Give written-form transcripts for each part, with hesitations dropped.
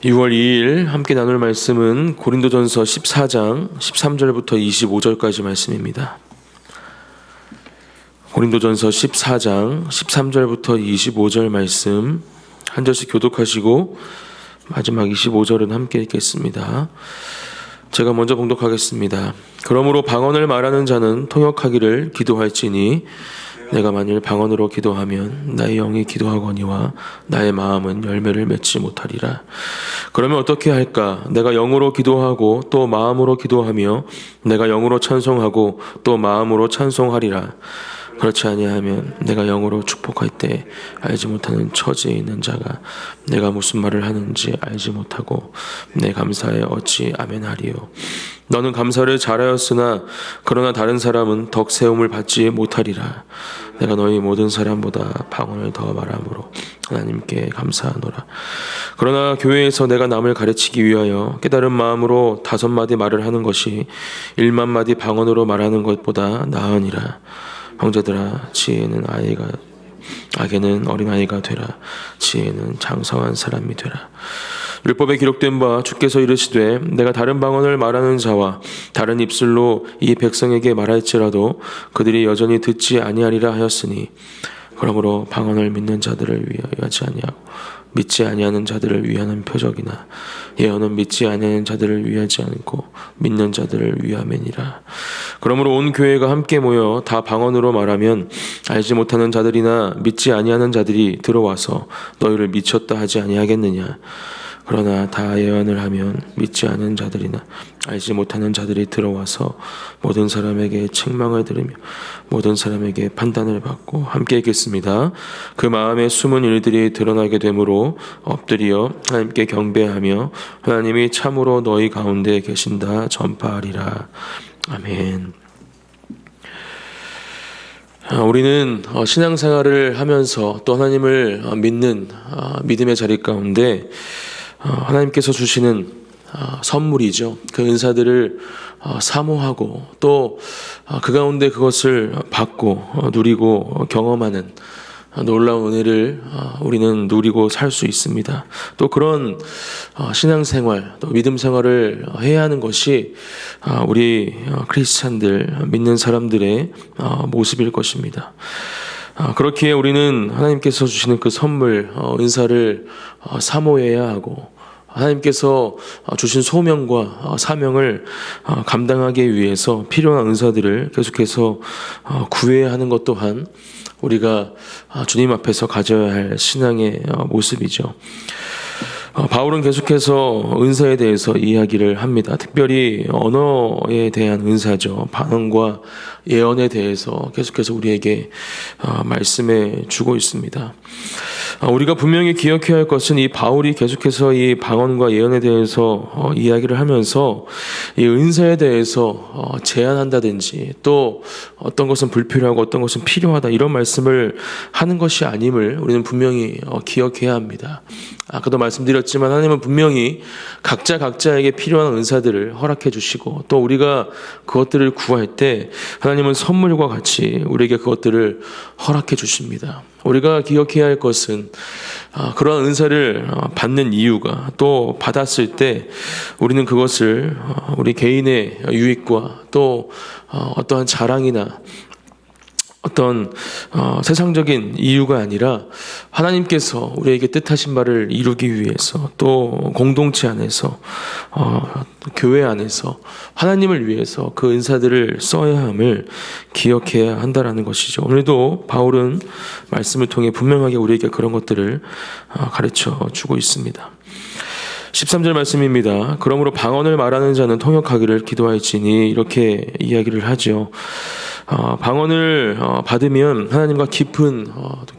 6월 2일 함께 나눌 말씀은 고린도전서 14장 13절부터 25절까지 말씀입니다. 고린도전서 14장 13절부터 25절 말씀 한 절씩 교독하시고 마지막 25절은 함께 읽겠습니다. 제가 먼저 봉독하겠습니다. 그러므로 방언을 말하는 자는 통역하기를 기도할지니 내가 만일 방언으로 기도하면 나의 영이 기도하거니와 나의 마음은 열매를 맺지 못하리라. 그러면 어떻게 할까? 내가 영으로 기도하고 또 마음으로 기도하며 내가 영으로 찬송하고 또 마음으로 찬송하리라. 그렇지 아니하면 내가 영으로 축복할 때 알지 못하는 처지에 있는 자가 내가 무슨 말을 하는지 알지 못하고 내 감사에 어찌 아멘하리요. 너는 감사를 잘하였으나 그러나 다른 사람은 덕 세움을 받지 못하리라. 내가 너희 모든 사람보다 방언을 더 말함으로 하나님께 감사하노라. 그러나 교회에서 내가 남을 가르치기 위하여 깨달은 마음으로 5마디 말을 하는 것이 1만 마디 방언으로 말하는 것보다 나으니라. 형제들아, 지혜는 악에는 어린아이가 되라. 지혜는 장성한 사람이 되라. 율법에 기록된 바 주께서 이르시되 내가 다른 방언을 말하는 자와 다른 입술로 이 백성에게 말할지라도 그들이 여전히 듣지 아니하리라 하였으니, 그러므로 방언을 믿는 자들을 위하지 아니하고 믿지 아니하는 자들을 위하는 표적이나 예언은 믿지 아니하는 자들을 위하지 않고 믿는 자들을 위함이니라. 그러므로 온 교회가 함께 모여 다 방언으로 말하면 알지 못하는 자들이나 믿지 아니하는 자들이 들어와서 너희를 미쳤다 하지 아니하겠느냐. 그러나 다 예언을 하면 믿지 않은 자들이나 알지 못하는 자들이 들어와서 모든 사람에게 책망을 들으며 모든 사람에게 판단을 받고 함께 읽겠습니다. 그 마음에 숨은 일들이 드러나게 되므로 엎드려 하나님께 경배하며 하나님이 참으로 너희 가운데 계신다 전파하리라. 아멘. 우리는 신앙생활을 하면서 또 하나님을 믿는 믿음의 자리 가운데 하나님께서 주시는 선물이죠. 그 은사들을 사모하고 또 그 가운데 그것을 받고 누리고 경험하는 놀라운 은혜를 우리는 누리고 살 수 있습니다. 또 그런 신앙생활, 또 믿음 생활을 해야 하는 것이 우리 크리스찬들, 믿는 사람들의 모습일 것입니다. 그렇기에 우리는 하나님께서 주시는 그 선물, 은사를 사모해야 하고 하나님께서 주신 소명과 사명을 감당하기 위해서 필요한 은사들을 계속해서 구해야 하는 것 또한 우리가 주님 앞에서 가져야 할 신앙의 모습이죠. 바울은 계속해서 은사에 대해서 이야기를 합니다. 특별히 언어에 대한 은사죠. 반응과 예언에 대해서 계속해서 우리에게 말씀해 주고 있습니다. 우리가 분명히 기억해야 할 것은 이 바울이 계속해서 이 방언과 예언에 대해서 이야기를 하면서 이 은사에 대해서 제한한다든지 또 어떤 것은 불필요하고 어떤 것은 필요하다 이런 말씀을 하는 것이 아님을 우리는 분명히 기억해야 합니다. 아까도 말씀드렸지만 하나님은 분명히 각자에게 필요한 은사들을 허락해 주시고 또 우리가 그것들을 구할 때 하나님은 선물과 같이 우리에게 그것들을 허락해 주십니다. 우리가 기억해야 할 것은 그러한 은사를 받는 이유가 또 받았을 때 우리는 그것을 우리 개인의 유익과 또 어떠한 자랑이나 어떤 세상적인 이유가 아니라 하나님께서 우리에게 뜻하신 바를 이루기 위해서 또 공동체 안에서 교회 안에서 하나님을 위해서 그 은사들을 써야 함을 기억해야 한다라는 것이죠. 오늘도 바울은 말씀을 통해 분명하게 우리에게 그런 것들을 가르쳐 주고 있습니다. 13절 말씀입니다. 그러므로 방언을 말하는 자는 통역하기를 기도할지니 이렇게 이야기를 하죠. 방언을 받으면 하나님과 깊은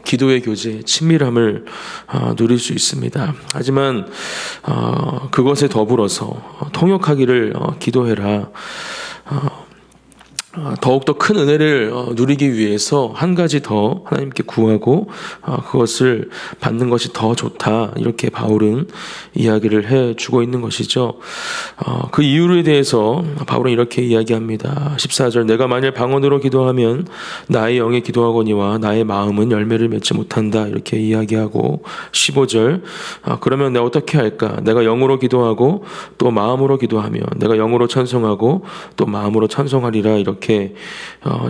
기도의 교제, 친밀함을 누릴 수 있습니다. 하지만 그것에 더불어서 통역하기를 기도해라. 더욱더 큰 은혜를 누리기 위해서 한 가지 더 하나님께 구하고 그것을 받는 것이 더 좋다, 이렇게 바울은 이야기를 해주고 있는 것이죠. 그 이유에 대해서 바울은 이렇게 이야기합니다. 14절, 내가 만일 방언으로 기도하면 나의 영이 기도하거니와 나의 마음은 열매를 맺지 못한다, 이렇게 이야기하고 15절, 그러면 내가 어떻게 할까? 내가 영으로 기도하고 또 마음으로 기도하며 내가 영으로 찬송하고 또 마음으로 찬송하리라, 이렇게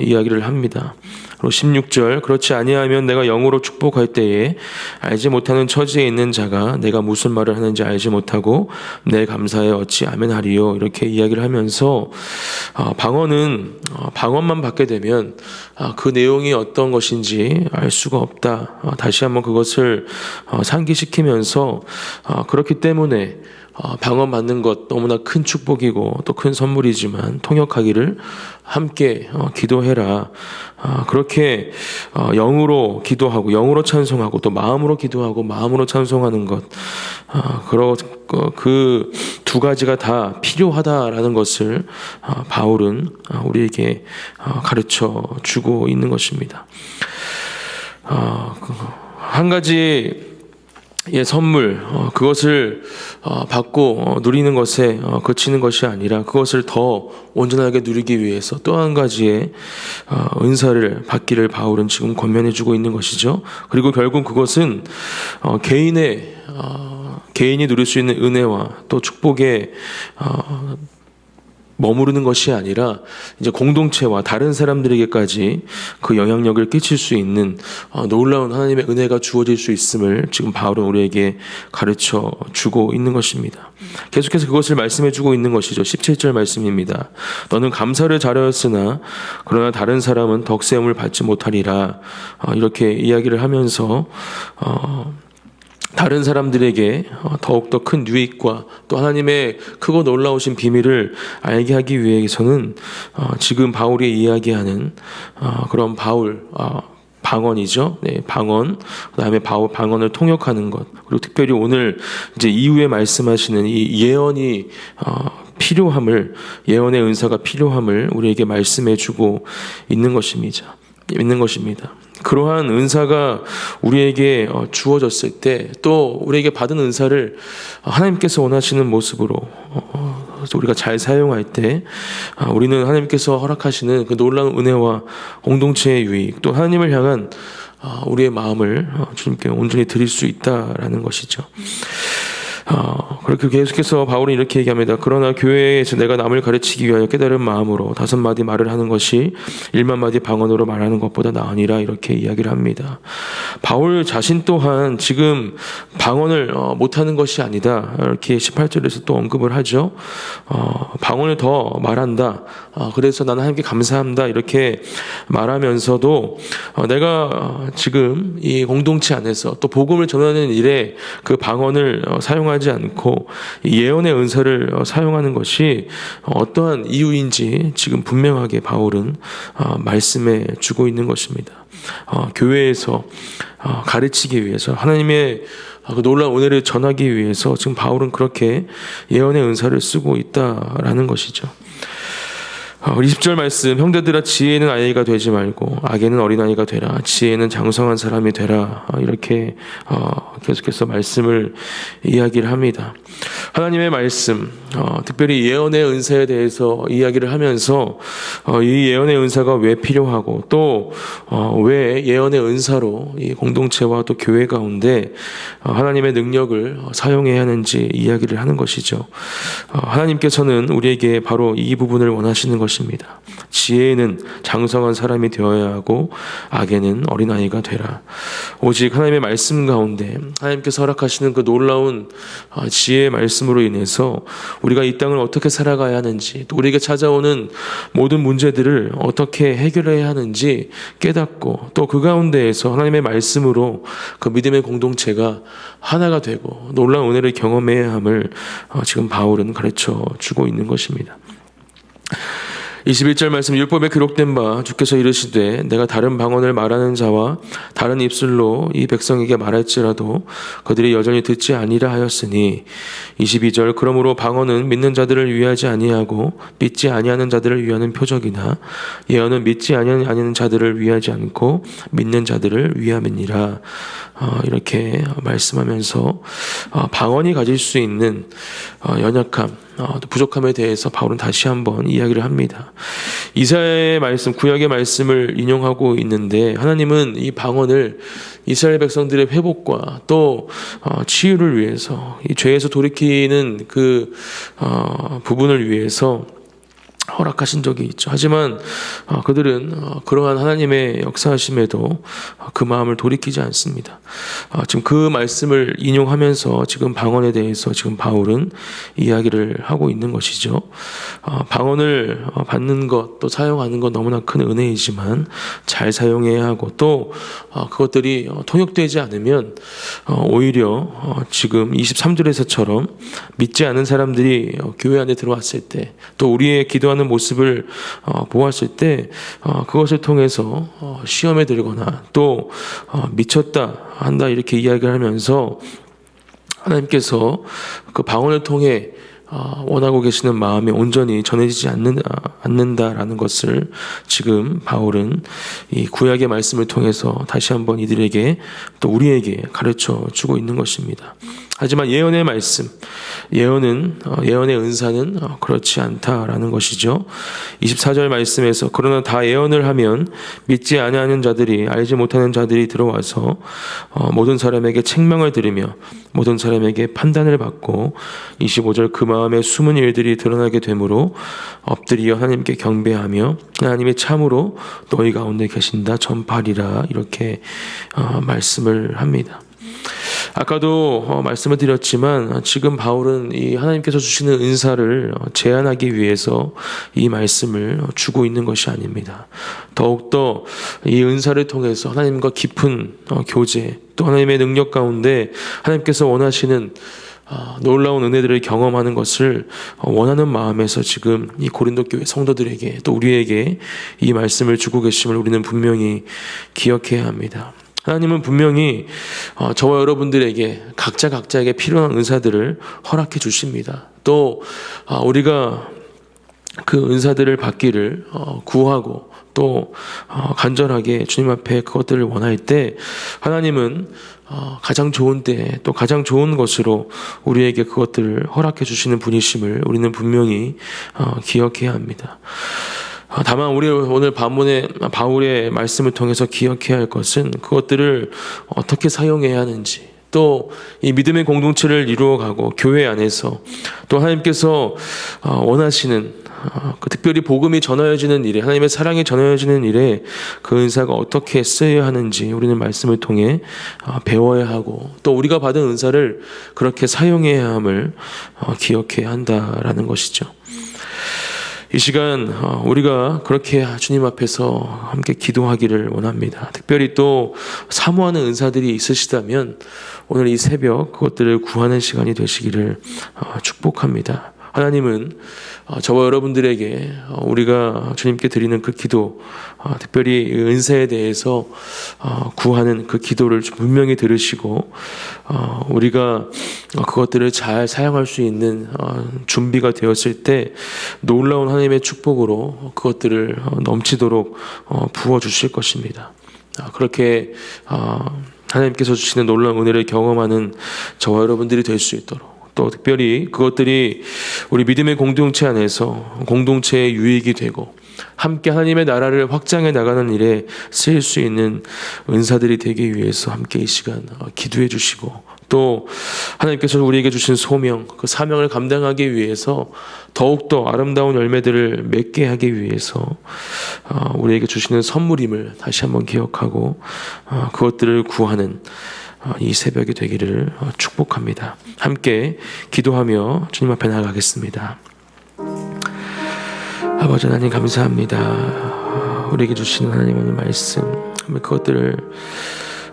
이야기를 합니다. 그리고 16절, 그렇지 아니하면 내가 영으로 축복할 때에 알지 못하는 처지에 있는 자가 내가 무슨 말을 하는지 알지 못하고 내 감사에 어찌 아멘하리요, 이렇게 이야기를 하면서 방언은 방언만 받게 되면 그 내용이 어떤 것인지 알 수가 없다, 다시 한번 그것을 상기시키면서 그렇기 때문에 방언 받는 것 너무나 큰 축복이고 또 큰 선물이지만 통역하기를 함께 기도해라. 그렇게 영으로 기도하고 영으로 찬송하고 또 마음으로 기도하고 마음으로 찬송하는 것, 그 두 가지가 다 필요하다라는 것을 바울은 우리에게 가르쳐 주고 있는 것입니다. 한 가지 선물, 그것을 받고 누리는 것에 그치는 것이 아니라 그것을 더 온전하게 누리기 위해서 또 한 가지의 은사를 받기를 바울은 지금 권면해 주고 있는 것이죠. 그리고 결국 그것은 개인이 누릴 수 있는 은혜와 또 축복의 머무르는 것이 아니라 이제 공동체와 다른 사람들에게까지 그 영향력을 끼칠 수 있는 놀라운 하나님의 은혜가 주어질 수 있음을 지금 바울은 우리에게 가르쳐 주고 있는 것입니다. 계속해서 그것을 말씀해 주고 있는 것이죠. 17절 말씀입니다. 너는 감사를 잘하였으나 그러나 다른 사람은 덕세움을 받지 못하리라, 이렇게 이야기를 하면서 다른 사람들에게 더욱더 큰 유익과 또 하나님의 크고 놀라우신 비밀을 알게 하기 위해서는 지금 바울이 이야기하는 그런 방언이죠. 네, 방언. 그다음에 방언을 통역하는 것. 그리고 특별히 오늘 이제 이후에 말씀하시는 이 예언이 필요함을, 예언의 은사가 필요함을 우리에게 말씀해주고 있는 것입니다. 그러한 은사가 우리에게 주어졌을 때 또 우리에게 받은 은사를 하나님께서 원하시는 모습으로 우리가 잘 사용할 때 우리는 하나님께서 허락하시는 그 놀라운 은혜와 공동체의 유익, 또 하나님을 향한 우리의 마음을 주님께 온전히 드릴 수 있다라는 것이죠. 그렇게 계속해서 바울은 이렇게 얘기합니다. 그러나 교회에서 내가 남을 가르치기 위하여 깨달은 마음으로 5마디 말을 하는 것이 1만마디 방언으로 말하는 것보다 나으니라, 이렇게 이야기를 합니다. 바울 자신 또한 지금 방언을 못하는 것이 아니다, 이렇게 18절에서 또 언급을 하죠. 방언을 더 말한다, 그래서 나는 하나님께 감사합니다, 이렇게 말하면서도 내가 지금 이 공동체 안에서 또 복음을 전하는 일에 그 방언을 사용하지 않고 예언의 은사를 사용하는 것이 어떠한 이유인지 지금 분명하게 바울은 말씀해 주고 있는 것입니다. 교회에서 가르치기 위해서 하나님의 그 놀라운 은혜를 전하기 위해서 지금 바울은 그렇게 예언의 은사를 쓰고 있다라는 것이죠. 20절 말씀, 형제들아 지혜는 아이가 되지 말고 악에는 어린아이가 되라, 지혜는 장성한 사람이 되라, 이렇게 계속해서 말씀을 이야기를 합니다. 하나님의 말씀, 특별히 예언의 은사에 대해서 이야기를 하면서 이 예언의 은사가 왜 필요하고 또 왜 예언의 은사로 이 공동체와 또 교회 가운데 하나님의 능력을 사용해야 하는지 이야기를 하는 것이죠. 하나님께서는 우리에게 바로 이 부분을 원하시는 것입니다. 지혜는 장성한 사람이 되어야 하고 악에는 어린아이가 되라. 오직 하나님의 말씀 가운데 하나님께서 허락하시는 그 놀라운 지혜의 말씀으로 인해서 우리가 이 땅을 어떻게 살아가야 하는지, 또 우리에게 찾아오는 모든 문제들을 어떻게 해결해야 하는지 깨닫고 또 그 가운데에서 하나님의 말씀으로 그 믿음의 공동체가 하나가 되고 놀라운 은혜를 경험해야 함을 지금 바울은 가르쳐 주고 있는 것입니다. 21절 말씀, 율법에 기록된 바 주께서 이르시되 내가 다른 방언을 말하는 자와 다른 입술로 이 백성에게 말할지라도 그들이 여전히 듣지 아니라 하였으니. 22절, 그러므로 방언은 믿는 자들을 위하지 아니하고 믿지 아니하는 자들을 위하는 표적이나 예언은 믿지 아니하는 자들을 위하지 않고 믿는 자들을 위함이니라. 이렇게 말씀하면서 방언이 가질 수 있는 연약함, 부족함에 대해서 바울은 다시 한번 이야기를 합니다. 이사야의 말씀, 구약의 말씀을 인용하고 있는데, 하나님은 이 방언을 이스라엘 백성들의 회복과 또 치유를 위해서, 이 죄에서 돌이키는 그 부분을 위해서 허락하신 적이 있죠. 하지만 그들은 그러한 하나님의 역사하심에도 그 마음을 돌이키지 않습니다. 지금 그 말씀을 인용하면서 지금 방언에 대해서 지금 바울은 이야기를 하고 있는 것이죠. 방언을 받는 것, 또 사용하는 것 너무나 큰 은혜이지만 잘 사용해야 하고, 또 그것들이 통역되지 않으면 오히려 지금 23절에서처럼 믿지 않은 사람들이 교회 안에 들어왔을 때, 또 우리의 기도하는 모습을 보았을 때 그것을 통해서 시험에 들거나 또 미쳤다 한다 이렇게 이야기를 하면서 하나님께서 그 방언을 통해 원하고 계시는 마음이 온전히 전해지지 않는다라는 것을 지금 바울은 이 구약의 말씀을 통해서 다시 한번 이들에게 또 우리에게 가르쳐 주고 있는 것입니다. 하지만 예언의 말씀, 예언의 은사는 그렇지 않다라는 것이죠. 24절 말씀에서 그러나 다 예언을 하면 믿지 아니하는 자들이, 알지 못하는 자들이 들어와서 모든 사람에게 책망을 들으며 모든 사람에게 판단을 받고, 25절 그 마음에 숨은 일들이 드러나게 되므로 엎드려 하나님께 경배하며 하나님이 참으로 너희 가운데 계신다 전파리라, 이렇게 말씀을 합니다. 아까도 말씀을 드렸지만 지금 바울은 이 하나님께서 주시는 은사를 제한하기 위해서 이 말씀을 주고 있는 것이 아닙니다. 더욱더 이 은사를 통해서 하나님과 깊은 교제, 또 하나님의 능력 가운데 하나님께서 원하시는 놀라운 은혜들을 경험하는 것을 원하는 마음에서 지금 이 고린도 교회 성도들에게 또 우리에게 이 말씀을 주고 계심을 우리는 분명히 기억해야 합니다. 하나님은 분명히 저와 여러분들에게 각자에게 필요한 은사들을 허락해 주십니다. 또 우리가 그 은사들을 받기를 구하고 또 간절하게 주님 앞에 그것들을 원할 때 하나님은 가장 좋은 때 또 가장 좋은 것으로 우리에게 그것들을 허락해 주시는 분이심을 우리는 분명히 기억해야 합니다. 다만 우리 오늘 본문의 바울의 말씀을 통해서 기억해야 할 것은 그것들을 어떻게 사용해야 하는지, 또 이 믿음의 공동체를 이루어가고 교회 안에서 또 하나님께서 원하시는 특별히 복음이 전하여지는 일에, 하나님의 사랑이 전하여지는 일에 그 은사가 어떻게 쓰여야 하는지 우리는 말씀을 통해 배워야 하고, 또 우리가 받은 은사를 그렇게 사용해야 함을 기억해야 한다라는 것이죠. 이 시간 우리가 그렇게 주님 앞에서 함께 기도하기를 원합니다. 특별히 또 사모하는 은사들이 있으시다면 오늘 이 새벽 그것들을 구하는 시간이 되시기를 축복합니다. 하나님은 저와 여러분들에게 우리가 주님께 드리는 그 기도, 특별히 은사에 대해서 구하는 그 기도를 분명히 들으시고 우리가 그것들을 잘 사용할 수 있는 준비가 되었을 때 놀라운 하나님의 축복으로 그것들을 넘치도록 부어주실 것입니다. 그렇게 하나님께서 주시는 놀라운 은혜를 경험하는 저와 여러분들이 될 수 있도록, 또 특별히 그것들이 우리 믿음의 공동체 안에서 공동체의 유익이 되고 함께 하나님의 나라를 확장해 나가는 일에 쓰일 수 있는 은사들이 되기 위해서 함께 이 시간 기도해 주시고, 또 하나님께서 우리에게 주신 소명, 그 사명을 감당하기 위해서 더욱더 아름다운 열매들을 맺게 하기 위해서 우리에게 주시는 선물임을 다시 한번 기억하고 그것들을 구하는 이 새벽이 되기를 축복합니다. 함께 기도하며 주님 앞에 나아가겠습니다. 아버지 하나님 감사합니다. 우리에게 주시는 하나님의 말씀, 그것들을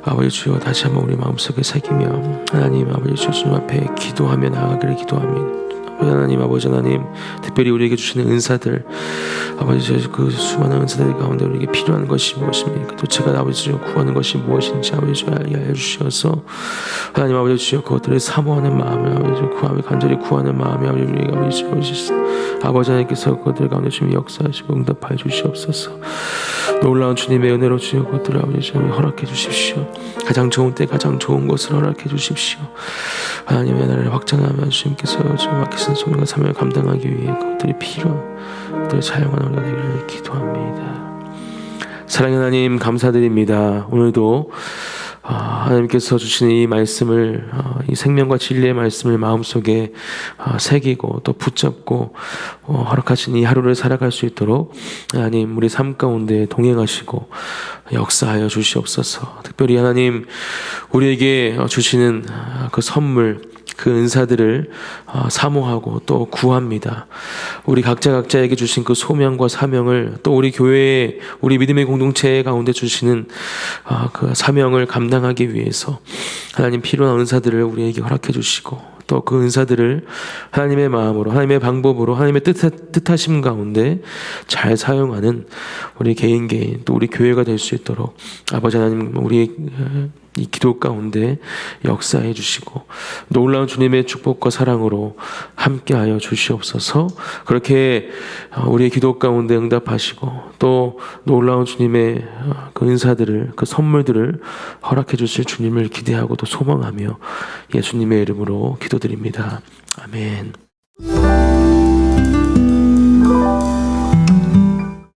아버지 주여 다시 한번 우리 마음속에 새기며 하나님 아버지 주님 앞에 기도하며 나아가기를 하나님, 아버지 하나님, 특별히 우리에게 주시는 은사들, 아버지, 그 수많은 은사들 가운데 우리에게 필요한 것이 무엇입니까? 또 제가 아버지 구하는 것이 무엇인지 아버지 알려주셔서 하나님 아버지 주여 그것들을 사모하는 마음을 아버지 구하며 간절히 구하는 마음이 아버지 우리가 아버지 하나님께서 그것들 가운데 주님 역사하시고 응답하여 주시옵소서. 놀라운 주님의 은혜로 주여 그것들을 아버지 주님 허락해 주십시오. 가장 좋은 때 가장 좋은 것을 허락해 주십시오. 하나님의 나라를 확장하며 주님께서 지금 맡기신 소명과 사명을 감당하기 위해 그것들이 필요한 그들을 사용하는 우리가 되기를 기도합니다. 사랑의 하나님 감사드립니다. 오늘도 하나님께서 주시는 이 말씀을 이 생명과 진리의 말씀을 마음속에 새기고 또 붙잡고 허락하신 이 하루를 살아갈 수 있도록 하나님 우리 삶 가운데 동행하시고 역사하여 주시옵소서. 특별히 하나님 우리에게 주시는 그 선물 그 은사들을 사모하고 또 구합니다. 우리 각자에게 주신 그 소명과 사명을 또 우리 교회에 우리 믿음의 공동체 가운데 주시는 그 사명을 감당하기 위해서 하나님 필요한 은사들을 우리에게 허락해 주시고 또 그 은사들을 하나님의 마음으로 하나님의 방법으로 하나님의 뜻하심 가운데 잘 사용하는 우리 개인 또 우리 교회가 될 수 있도록 아버지 하나님 우리 이 기도 가운데 역사해 주시고 놀라운 주님의 축복과 사랑으로 함께하여 주시옵소서. 그렇게 우리의 기도 가운데 응답하시고 또 놀라운 주님의 그 은사들을 그 선물들을 허락해 주실 주님을 기대하고 또 소망하며 예수님의 이름으로 기도드립니다. 아멘.